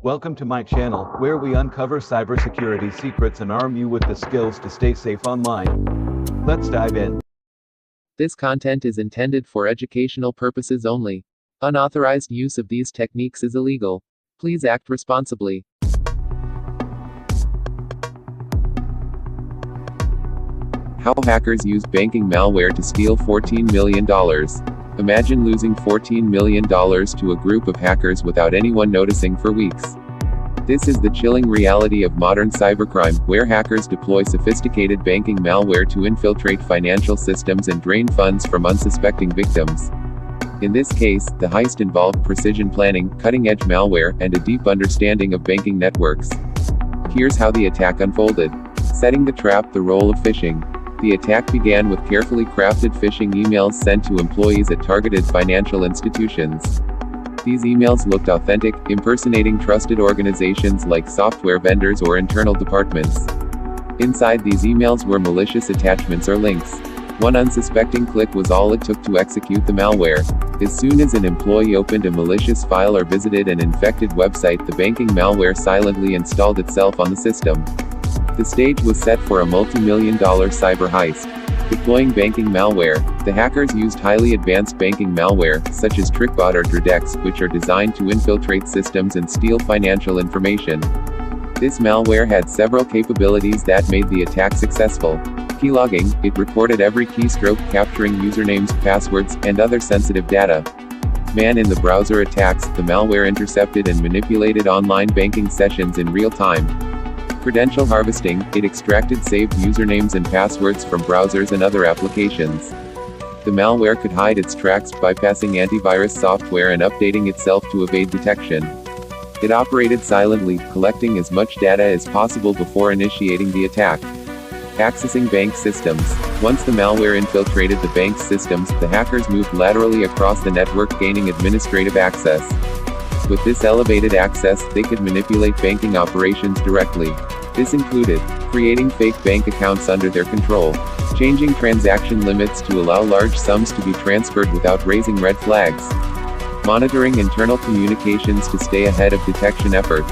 Welcome to my channel, where we uncover cybersecurity secrets and arm you with the skills to stay safe online. Let's dive in. This content is intended for educational purposes only. Unauthorized use of these techniques is illegal. Please act responsibly. How hackers use banking malware to steal $14 million. Imagine losing $14 million to a group of hackers without anyone noticing for weeks. This is the chilling reality of modern cybercrime, where hackers deploy sophisticated banking malware to infiltrate financial systems and drain funds from unsuspecting victims. In this case, the heist involved precision planning, cutting-edge malware, and a deep understanding of banking networks. Here's how the attack unfolded. Setting the trap: the role of phishing. The attack began with carefully crafted phishing emails sent to employees at targeted financial institutions. These emails looked authentic, impersonating trusted organizations like software vendors or internal departments. Inside these emails were malicious attachments or links. One unsuspecting click was all it took to execute the malware. As soon as an employee opened a malicious file or visited an infected website, the banking malware silently installed itself on the system. The stage was set for a multi-million-dollar cyber heist. Deploying banking malware. The hackers used highly advanced banking malware, such as TrickBot or Dredex, which are designed to infiltrate systems and steal financial information. This malware had several capabilities that made the attack successful. Keylogging: it recorded every keystroke, capturing usernames, passwords, and other sensitive data. Man-in-the-browser attacks: the malware intercepted and manipulated online banking sessions in real time. Credential harvesting: it extracted saved usernames and passwords from browsers and other applications. The malware could hide its tracks, bypassing antivirus software and updating itself to evade detection. It operated silently, collecting as much data as possible before initiating the attack. Accessing bank systems. Once the malware infiltrated the bank's systems, the hackers moved laterally across the network, gaining administrative access. With this elevated access, they could manipulate banking operations directly. This included creating fake bank accounts under their control, changing transaction limits to allow large sums to be transferred without raising red flags, monitoring internal communications to stay ahead of detection efforts.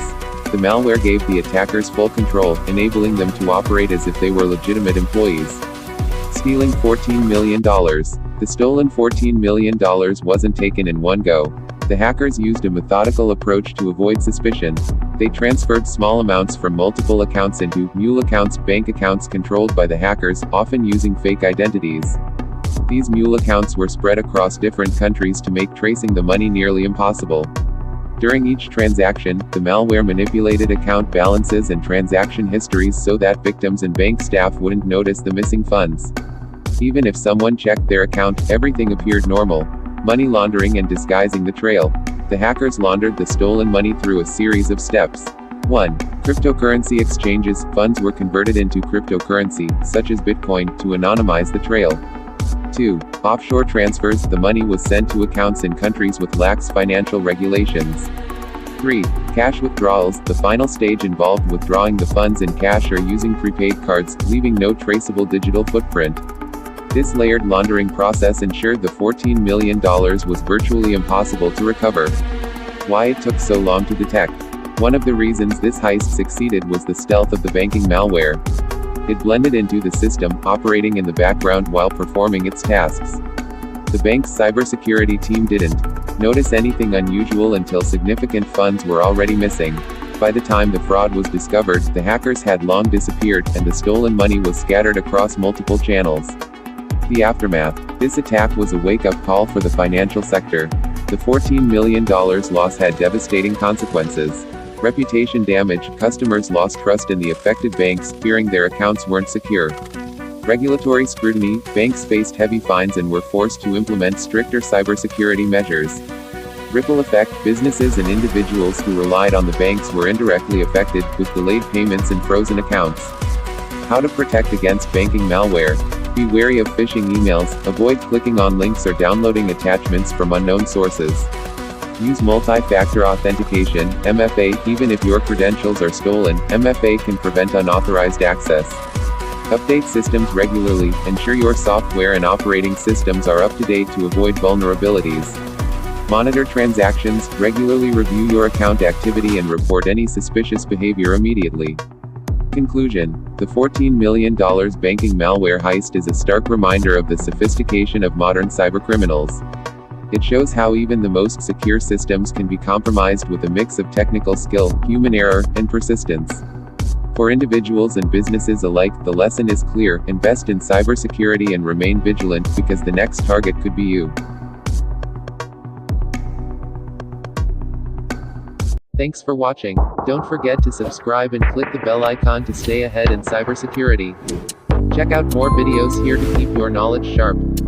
The malware gave the attackers full control, enabling them to operate as if they were legitimate employees. Stealing $14 million. The stolen $14 million wasn't taken in one go. The hackers used a methodical approach to avoid suspicion. They transferred small amounts from multiple accounts into mule accounts, bank accounts controlled by the hackers, often using fake identities. These mule accounts were spread across different countries to make tracing the money nearly impossible. During each transaction, the malware manipulated account balances and transaction histories so that victims and bank staff wouldn't notice the missing funds. Even if someone checked their account, everything appeared normal. Money laundering and disguising the trail. The hackers laundered the stolen money through a series of steps. 1. Cryptocurrency exchanges. Funds were converted into cryptocurrency, such as Bitcoin, to anonymize the trail. 2. Offshore transfers. The money was sent to accounts in countries with lax financial regulations. 3. Cash withdrawals. The final stage involved withdrawing the funds in cash or using prepaid cards, leaving no traceable digital footprint. This layered laundering process ensured the $14 million was virtually impossible to recover. Why it took so long to detect. One of the reasons this heist succeeded was the stealth of the banking malware. It blended into the system, operating in the background while performing its tasks. The bank's cybersecurity team didn't notice anything unusual until significant funds were already missing. By the time the fraud was discovered, the hackers had long disappeared, and the stolen money was scattered across multiple channels. The aftermath. This attack was a wake-up call for the financial sector. The $14 million loss had devastating consequences. Reputation damage. Customers lost trust in the affected banks, fearing their accounts weren't secure. Regulatory scrutiny. Banks faced heavy fines and were forced to implement stricter cybersecurity measures. Ripple effect. Businesses and individuals who relied on the banks were indirectly affected, with delayed payments and frozen accounts. How to protect against banking malware. Be wary of phishing emails. Avoid clicking on links or downloading attachments from unknown sources. Use multi-factor authentication, MFA. Even if your credentials are stolen, MFA can prevent unauthorized access. Update systems regularly. Ensure your software and operating systems are up to date to avoid vulnerabilities. Monitor transactions, regularly review your account activity and report any suspicious behavior immediately. Conclusion: the $14 million banking malware heist is a stark reminder of the sophistication of modern cybercriminals. It shows how even the most secure systems can be compromised with a mix of technical skill, human error, and persistence. For individuals and businesses alike, the lesson is clear: invest in cybersecurity and remain vigilant, because the next target could be you. Thanks for watching. Don't forget to subscribe and click the bell icon to stay ahead in cybersecurity. Check out more videos here to keep your knowledge sharp.